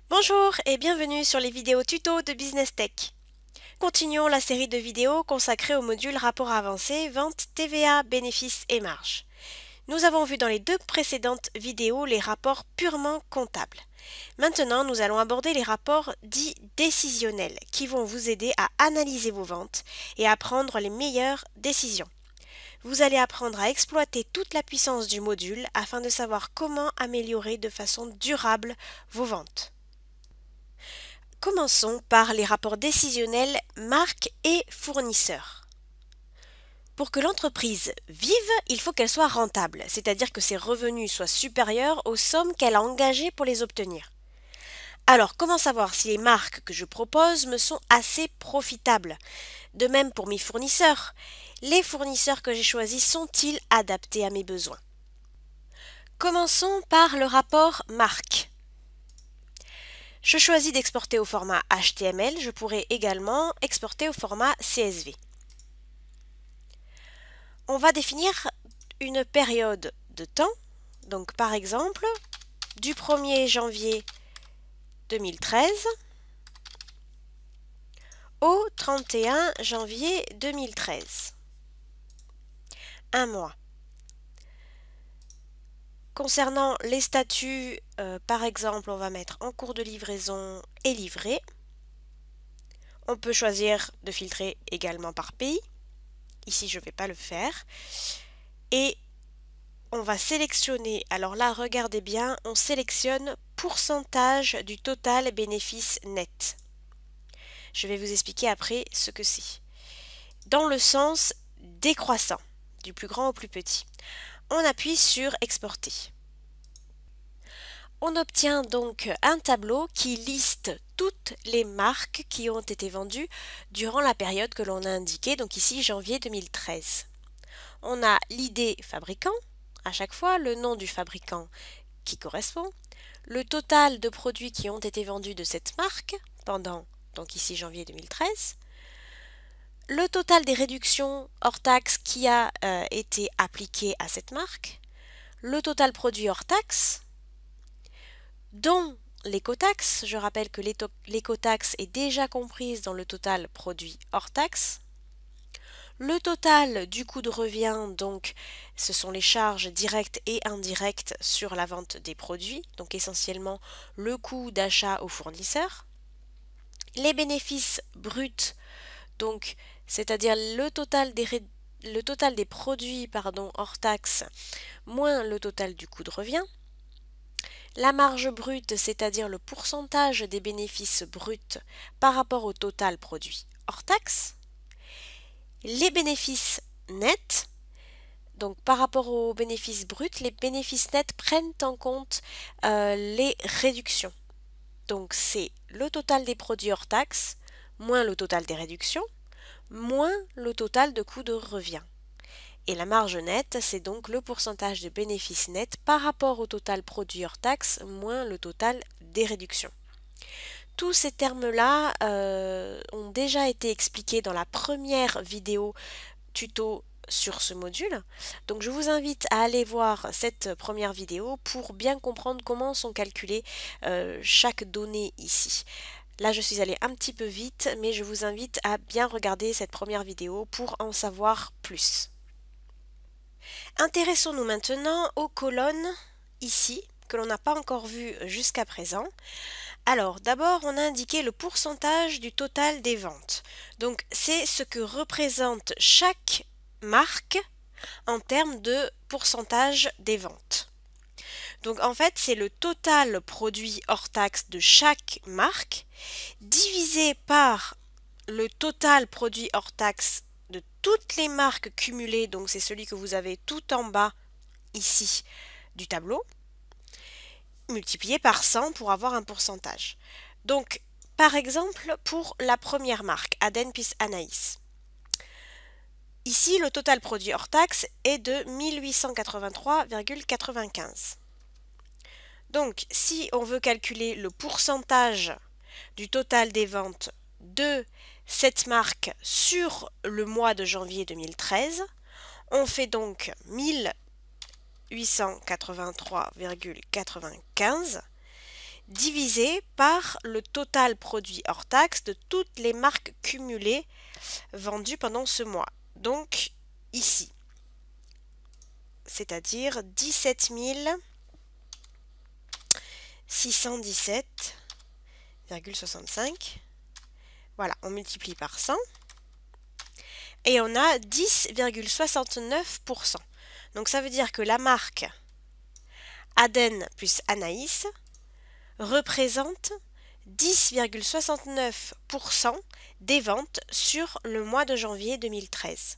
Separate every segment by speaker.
Speaker 1: Bonjour et bienvenue sur les vidéos tuto de Business Tech. Continuons la série de vidéos consacrée au module rapport avancé, vente, TVA, bénéfices et marge. Nous avons vu dans les deux précédentes vidéos les rapports purement comptables. Maintenant, nous allons aborder les rapports dits décisionnels qui vont vous aider à analyser vos ventes et à prendre les meilleures décisions. Vous allez apprendre à exploiter toute la puissance du module afin de savoir comment améliorer de façon durable vos ventes. Commençons par les rapports décisionnels marque et fournisseur. Pour que l'entreprise vive, il faut qu'elle soit rentable, c'est-à-dire que ses revenus soient supérieurs aux sommes qu'elle a engagées pour les obtenir. Alors, comment savoir si les marques que je propose me sont assez profitables? De même pour mes fournisseurs. Les fournisseurs que j'ai choisis sont-ils adaptés à mes besoins? Commençons par le rapport marque. Je choisis d'exporter au format HTML, je pourrais également exporter au format CSV. On va définir une période de temps, donc par exemple, du 1er janvier 2013 au 31 janvier 2013. Un mois. Concernant les statuts, par exemple, on va mettre en cours de livraison et livré. On peut choisir de filtrer également par pays. Ici, je ne vais pas le faire. Et on va sélectionner, alors là, regardez bien, on sélectionne pourcentage du total bénéfice net. Je vais vous expliquer après ce que c'est. Dans le sens décroissant, du plus grand au plus petit. On appuie sur exporter. On obtient donc un tableau qui liste toutes les marques qui ont été vendues durant la période que l'on a indiquée, donc ici janvier 2013. On a l'ID fabricant, à chaque fois le nom du fabricant qui correspond, le total de produits qui ont été vendus de cette marque pendant, donc ici janvier 2013, le total des réductions hors taxes qui a été appliqué à cette marque, le total produit hors taxes, dont l'écotaxe, je rappelle que l'écotaxe est déjà comprise dans le total produit hors taxe, le total du coût de revient, donc ce sont les charges directes et indirectes sur la vente des produits, donc essentiellement le coût d'achat au fournisseur, les bénéfices bruts, donc c'est-à-dire le total des produits hors taxe moins le total du coût de revient, la marge brute, c'est-à-dire le pourcentage des bénéfices bruts par rapport au total produit hors taxe, les bénéfices nets, donc par rapport aux bénéfices bruts, les bénéfices nets prennent en compte les réductions. Donc c'est le total des produits hors taxe, moins le total des réductions, moins le total de coût de revient. Et la marge nette, c'est donc le pourcentage de bénéfices nets par rapport au total produit hors taxe, moins le total des réductions. Tous ces termes-là ont déjà été expliqués dans la première vidéo tuto sur ce module. Donc je vous invite à aller voir cette première vidéo pour bien comprendre comment sont calculées chaque donnée ici. Là, je suis allée un petit peu vite, mais je vous invite à bien regarder cette première vidéo pour en savoir plus. Intéressons-nous maintenant aux colonnes ici, que l'on n'a pas encore vues jusqu'à présent. Alors, d'abord, on a indiqué le pourcentage du total des ventes. Donc, c'est ce que représente chaque marque en termes de pourcentage des ventes. Donc, en fait, c'est le total produit hors taxe de chaque marque divisé par le total produit hors taxe de toutes les marques cumulées, donc c'est celui que vous avez tout en bas ici du tableau, multiplié par 100 pour avoir un pourcentage. Donc, par exemple, pour la première marque, Aden Pis Anaïs. Ici, le total produit hors taxe est de 1883,95. Donc, si on veut calculer le pourcentage du total des ventes de cette marque sur le mois de janvier 2013, on fait donc 1883,95 divisé par le total produit hors taxe de toutes les marques cumulées vendues pendant ce mois. Donc ici, c'est-à-dire 17 617,65. Voilà, on multiplie par 100 et on a 10,69%. Donc ça veut dire que la marque Aden plus Anaïs représente 10,69% des ventes sur le mois de janvier 2013.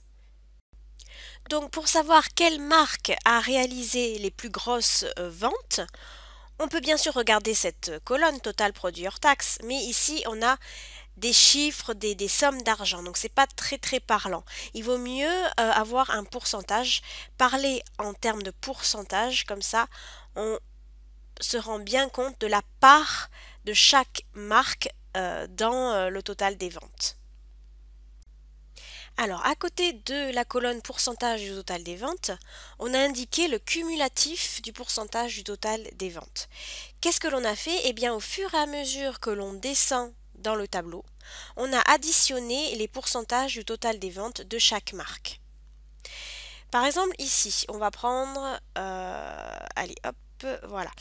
Speaker 1: Donc pour savoir quelle marque a réalisé les plus grosses ventes, on peut bien sûr regarder cette colonne total produit hors taxe, mais ici on a des chiffres, des sommes d'argent, donc c'est pas très parlant. Il vaut mieux avoir un pourcentage, parler en termes de pourcentage, comme ça on se rend bien compte de la part de chaque marque dans le total des ventes. Alors, à côté de la colonne pourcentage du total des ventes, on a indiqué le cumulatif du pourcentage du total des ventes. Qu'est-ce que l'on a fait? Eh bien, au fur et à mesure que l'on descend dans le tableau, on a additionné les pourcentages du total des ventes de chaque marque. Par exemple, ici, on va prendre, allez, hop, voilà.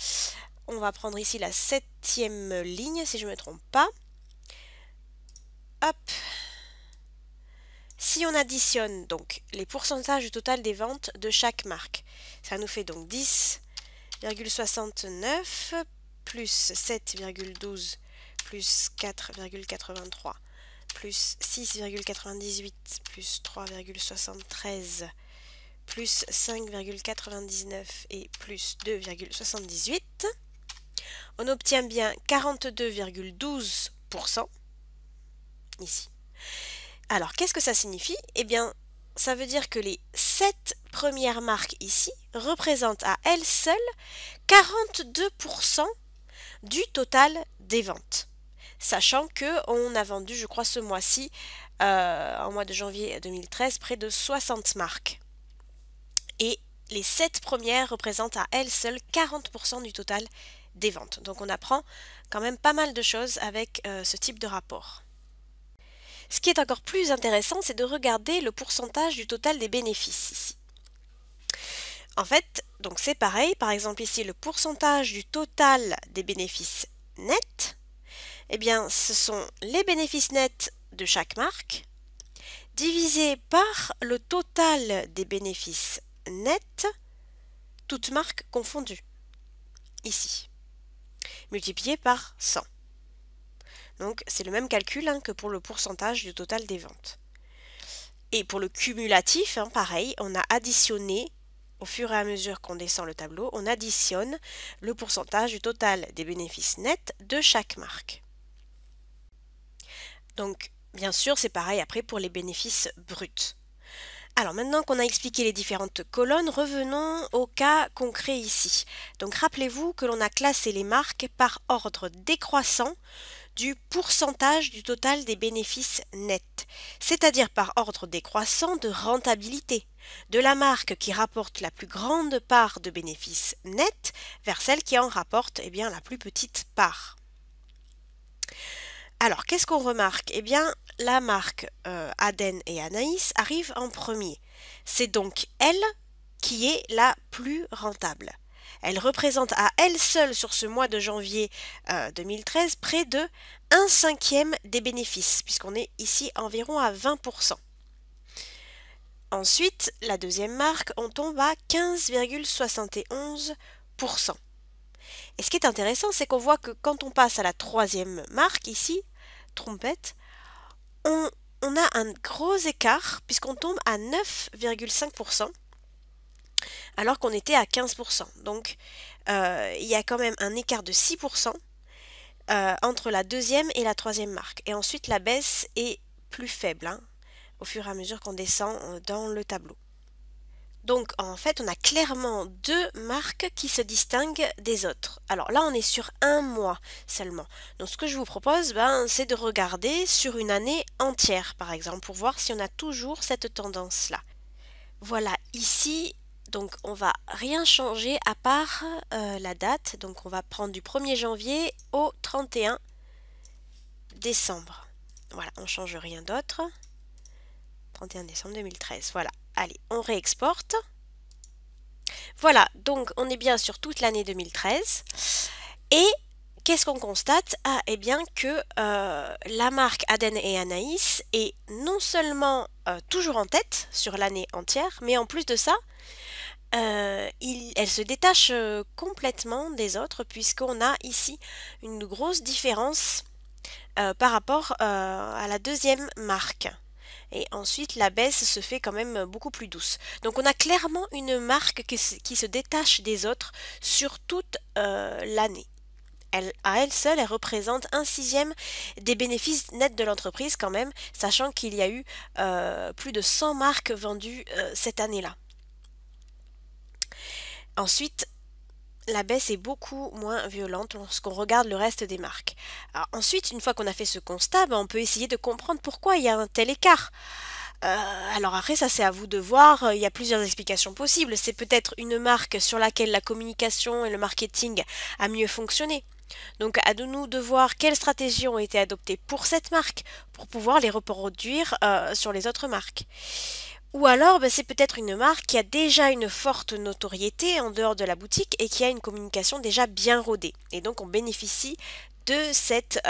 Speaker 1: On va prendre ici la 7e ligne, si je ne me trompe pas. Hop. Si on additionne donc les pourcentages du total des ventes de chaque marque, ça nous fait donc 10,69 plus 7,12 plus 4,83 plus 6,98 plus 3,73 plus 5,99 et plus 2,78, on obtient bien 42,12% ici. Alors, qu'est-ce que ça signifie? Eh bien, ça veut dire que les 7 premières marques ici représentent à elles seules 42% du total des ventes. Sachant qu'on a vendu, je crois, ce mois-ci, en mois de janvier 2013, près de 60 marques. Et les 7 premières représentent à elles seules 40% du total des ventes. Donc on apprend quand même pas mal de choses avec ce type de rapport. Ce qui est encore plus intéressant, c'est de regarder le pourcentage du total des bénéfices ici. En fait, donc c'est pareil, par exemple ici, le pourcentage du total des bénéfices nets, eh bien ce sont les bénéfices nets de chaque marque divisé par le total des bénéfices nets, toutes marques confondues, ici, multiplié par 100. Donc c'est le même calcul que pour le pourcentage du total des ventes. Et pour le cumulatif, pareil, on a additionné, au fur et à mesure qu'on descend le tableau, on additionne le pourcentage du total des bénéfices nets de chaque marque. Donc bien sûr c'est pareil après pour les bénéfices bruts. Alors maintenant qu'on a expliqué les différentes colonnes, revenons au cas concret ici. Donc rappelez-vous que l'on a classé les marques par ordre décroissant du pourcentage du total des bénéfices nets, c'est-à-dire par ordre décroissant de rentabilité, de la marque qui rapporte la plus grande part de bénéfices nets vers celle qui en rapporte la plus petite part. Alors, qu'est-ce qu'on remarque? Eh bien, la marque Aden et Anaïs arrive en premier. C'est donc elle qui est la plus rentable. Elle représente à elle seule sur ce mois de janvier 2013 près de 1/5 des bénéfices, puisqu'on est ici environ à 20%. Ensuite, la deuxième marque, on tombe à 15,71%. Et ce qui est intéressant, c'est qu'on voit que quand on passe à la troisième marque, ici, Trompette, on a un gros écart puisqu'on tombe à 9,5% alors qu'on était à 15%. Donc, il y a quand même un écart de 6% entre la deuxième et la troisième marque. Et ensuite, la baisse est plus faible au fur et à mesure qu'on descend dans le tableau. Donc en fait, on a clairement deux marques qui se distinguent des autres. Alors là, on est sur un mois seulement. Donc ce que je vous propose, c'est de regarder sur une année entière, par exemple, pour voir si on a toujours cette tendance-là. Voilà, ici, Donc on va rien changer à part la date. Donc on va prendre du 1er janvier au 31 décembre. Voilà, on change rien d'autre. 31 décembre 2013. Voilà. Allez, on réexporte. Voilà, donc on est bien sur toute l'année 2013. Et qu'est-ce qu'on constate? Ah, eh bien que la marque Aden et Anaïs est non seulement toujours en tête sur l'année entière, mais en plus de ça, elle se détache complètement des autres puisqu'on a ici une grosse différence par rapport à la deuxième marque. Et ensuite, la baisse se fait quand même beaucoup plus douce. Donc on a clairement une marque qui se détache des autres sur toute l'année. À elle seule, elle représente 1/6 des bénéfices nets de l'entreprise quand même, sachant qu'il y a eu plus de 100 marques vendues cette année-là. Ensuite, la baisse est beaucoup moins violente lorsqu'on regarde le reste des marques. Alors ensuite, une fois qu'on a fait ce constat, on peut essayer de comprendre pourquoi il y a un tel écart. Alors après, ça c'est à vous de voir, il y a plusieurs explications possibles. C'est peut-être une marque sur laquelle la communication et le marketing a mieux fonctionné. Donc à nous de voir quelles stratégies ont été adoptées pour cette marque pour pouvoir les reproduire sur les autres marques. Ou alors c'est peut-être une marque qui a déjà une forte notoriété en dehors de la boutique et qui a une communication déjà bien rodée. Et donc on bénéficie de cette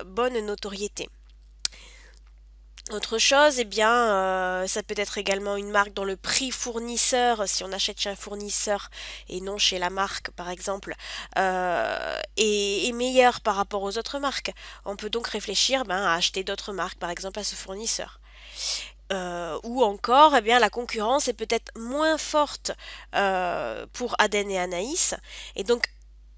Speaker 1: bonne notoriété. Autre chose, ça peut être également une marque dont le prix fournisseur, si on achète chez un fournisseur et non chez la marque par exemple, est meilleur par rapport aux autres marques. On peut donc réfléchir à acheter d'autres marques, par exemple à ce fournisseur. Ou encore, la concurrence est peut-être moins forte pour Aden et Anaïs, et donc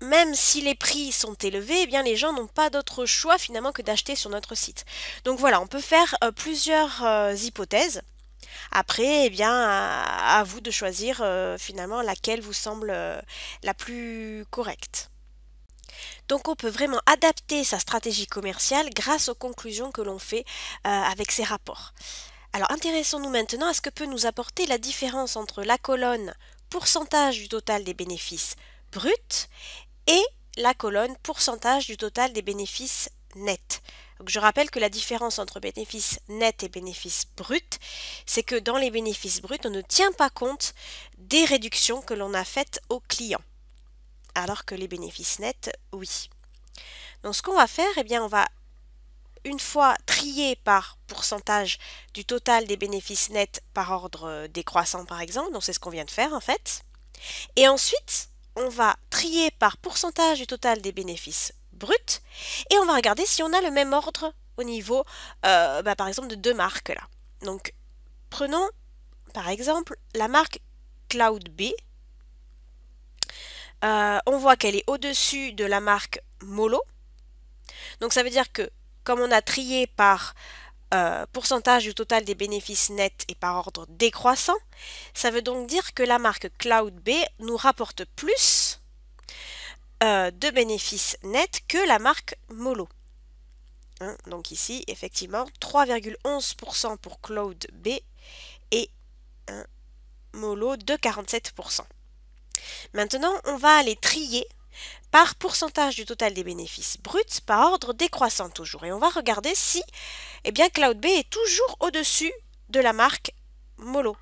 Speaker 1: même si les prix sont élevés, les gens n'ont pas d'autre choix finalement que d'acheter sur notre site. Donc voilà, on peut faire plusieurs hypothèses. Après, à vous de choisir finalement laquelle vous semble la plus correcte. Donc on peut vraiment adapter sa stratégie commerciale grâce aux conclusions que l'on fait avec ces rapports. Alors intéressons-nous maintenant à ce que peut nous apporter la différence entre la colonne pourcentage du total des bénéfices bruts et la colonne pourcentage du total des bénéfices nets. Donc je rappelle que la différence entre bénéfices nets et bénéfices bruts, c'est que dans les bénéfices bruts, on ne tient pas compte des réductions que l'on a faites aux clients, alors que les bénéfices nets, oui. Donc ce qu'on va faire, on va une fois trier par pourcentage du total des bénéfices nets par ordre décroissant par exemple, donc c'est ce qu'on vient de faire en fait, et ensuite on va trier par pourcentage du total des bénéfices bruts et on va regarder si on a le même ordre au niveau par exemple de deux marques là. Donc prenons par exemple la marque Cloud B. On voit qu'elle est au-dessus de la marque Molo. Donc ça veut dire que comme on a trié par pourcentage du total des bénéfices nets et par ordre décroissant, ça veut donc dire que la marque Cloud B nous rapporte plus de bénéfices nets que la marque Molo. Donc ici, effectivement, 3,11% pour Cloud B et Molo de 47%. Maintenant, on va aller trier par pourcentage du total des bénéfices bruts par ordre décroissant toujours. Et on va regarder si Cloud B est toujours au-dessus de la marque Molo.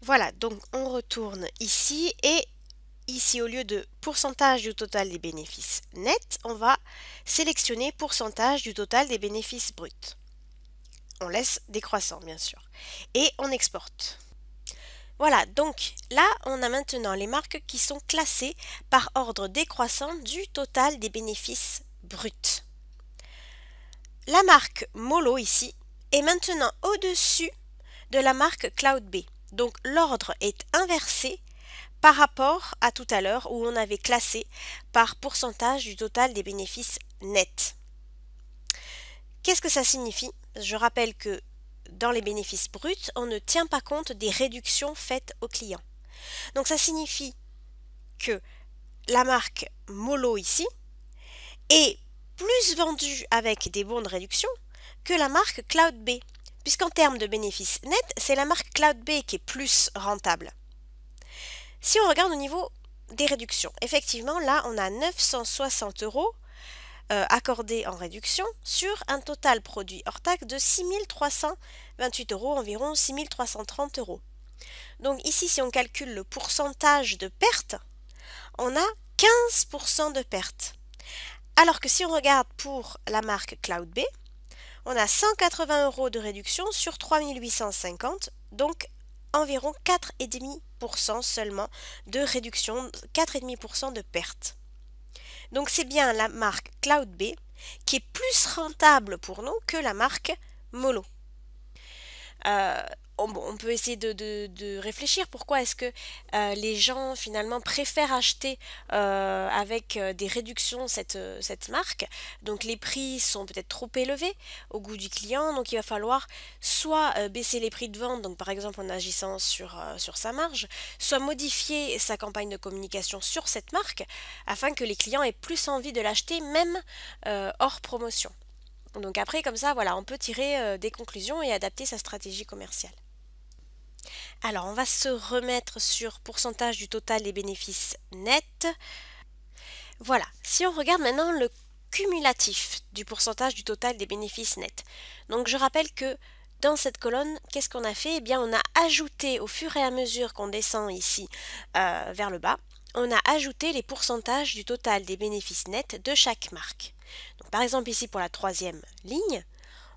Speaker 1: Voilà, donc on retourne ici et ici au lieu de pourcentage du total des bénéfices nets, on va sélectionner pourcentage du total des bénéfices bruts. On laisse décroissant bien sûr. Et on exporte. Voilà, donc là, on a maintenant les marques qui sont classées par ordre décroissant du total des bénéfices bruts. La marque Molo ici est maintenant au-dessus de la marque Cloud B. Donc l'ordre est inversé par rapport à tout à l'heure où on avait classé par pourcentage du total des bénéfices nets. Qu'est-ce que ça signifie? Je rappelle que dans les bénéfices bruts, on ne tient pas compte des réductions faites aux clients. Donc ça signifie que la marque Molo ici est plus vendue avec des bons de réduction que la marque Cloud B, puisqu'en termes de bénéfice net, c'est la marque Cloudbay qui est plus rentable. Si on regarde au niveau des réductions, effectivement, là, on a 960 € accordés en réduction sur un total produit hors taxe de 6 328 €, environ 6 330 €. Donc ici, si on calcule le pourcentage de perte, on a 15% de perte. Alors que si on regarde pour la marque Cloudbay, on a 180 € de réduction sur 3 850, donc environ 4,5% seulement de réduction, 4,5% de perte. Donc c'est bien la marque Cloudbay qui est plus rentable pour nous que la marque Mollo. On peut essayer de réfléchir pourquoi est-ce que les gens finalement préfèrent acheter avec des réductions cette marque. Donc les prix sont peut-être trop élevés au goût du client, donc il va falloir soit baisser les prix de vente, donc par exemple en agissant sur sa marge, soit modifier sa campagne de communication sur cette marque afin que les clients aient plus envie de l'acheter même hors promotion. Donc après, comme ça, voilà, on peut tirer des conclusions et adapter sa stratégie commerciale. Alors, on va se remettre sur pourcentage du total des bénéfices nets. Voilà, si on regarde maintenant le cumulatif du pourcentage du total des bénéfices nets. Donc, je rappelle que dans cette colonne, qu'est-ce qu'on a fait? Eh bien, on a ajouté au fur et à mesure qu'on descend ici vers le bas, on a ajouté les pourcentages du total des bénéfices nets de chaque marque. Donc, par exemple, ici pour la troisième ligne,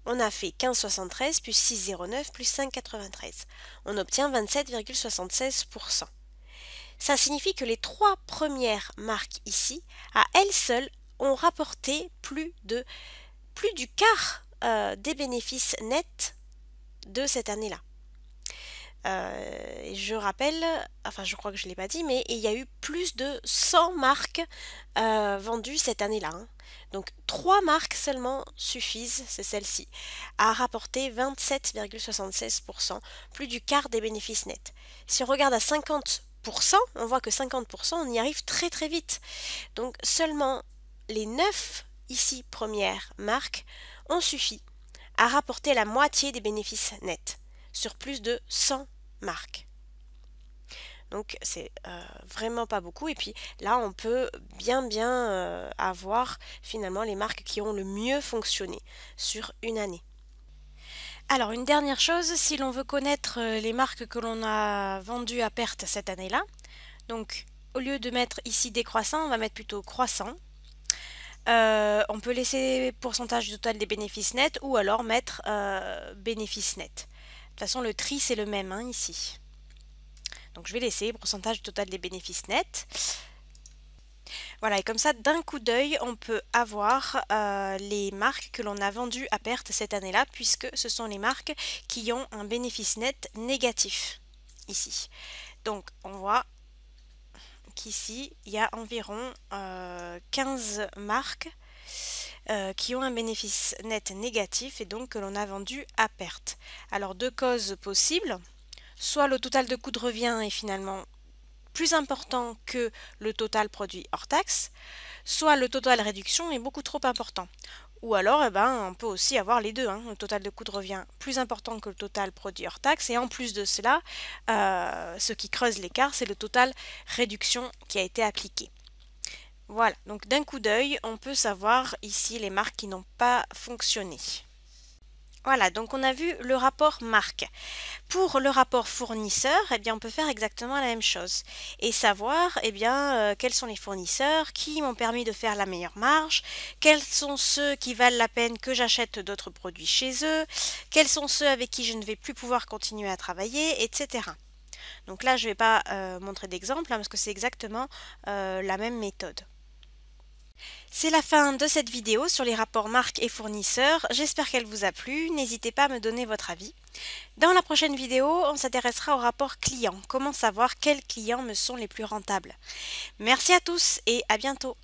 Speaker 1: on a fait 15,73 plus 6,09 plus 5,93. On obtient 27,76%. Ça signifie que les trois premières marques ici, à elles seules, ont rapporté plus du quart des bénéfices nets de cette année-là. Je rappelle, enfin je crois que je ne l'ai pas dit, mais il y a eu plus de 100 marques vendues cette année-là. Donc 3 marques seulement suffisent, c'est celle-ci, à rapporter 27,76%, plus du quart des bénéfices nets. Si on regarde à 50%, on voit que 50%, on y arrive très très vite. Donc seulement les 9 ici premières marques ont suffi à rapporter la moitié des bénéfices nets sur plus de 100 marques. Donc c'est vraiment pas beaucoup, et puis là on peut bien avoir finalement les marques qui ont le mieux fonctionné sur une année. Alors une dernière chose, si l'on veut connaître les marques que l'on a vendues à perte cette année-là, donc au lieu de mettre ici décroissant, on va mettre plutôt croissant. On peut laisser pourcentage du total des bénéfices nets ou alors mettre bénéfices nets. De toute façon, le tri, c'est le même ici. Donc, je vais laisser pourcentage du total des bénéfices nets. Voilà, et comme ça, d'un coup d'œil, on peut avoir les marques que l'on a vendues à perte cette année-là, puisque ce sont les marques qui ont un bénéfice net négatif, ici. Donc, on voit qu'ici, il y a environ 15 marques qui ont un bénéfice net négatif et donc que l'on a vendu à perte. Alors deux causes possibles, soit le total de coût de revient est finalement plus important que le total produit hors taxe, soit le total réduction est beaucoup trop important. Ou alors, on peut aussi avoir les deux, le total de coût de revient plus important que le total produit hors taxe, et en plus de cela, ce qui creuse l'écart, c'est le total réduction qui a été appliqué. Voilà, donc d'un coup d'œil, on peut savoir ici les marques qui n'ont pas fonctionné. Voilà, donc on a vu le rapport marque. Pour le rapport fournisseur, on peut faire exactement la même chose et savoir quels sont les fournisseurs qui m'ont permis de faire la meilleure marge, quels sont ceux qui valent la peine que j'achète d'autres produits chez eux, quels sont ceux avec qui je ne vais plus pouvoir continuer à travailler, etc. Donc là, je ne vais pas montrer d'exemple parce que c'est exactement la même méthode. C'est la fin de cette vidéo sur les rapports marques et fournisseurs. J'espère qu'elle vous a plu. N'hésitez pas à me donner votre avis. Dans la prochaine vidéo, on s'intéressera au rapport client. Comment savoir quels clients me sont les plus rentables. Merci à tous et à bientôt.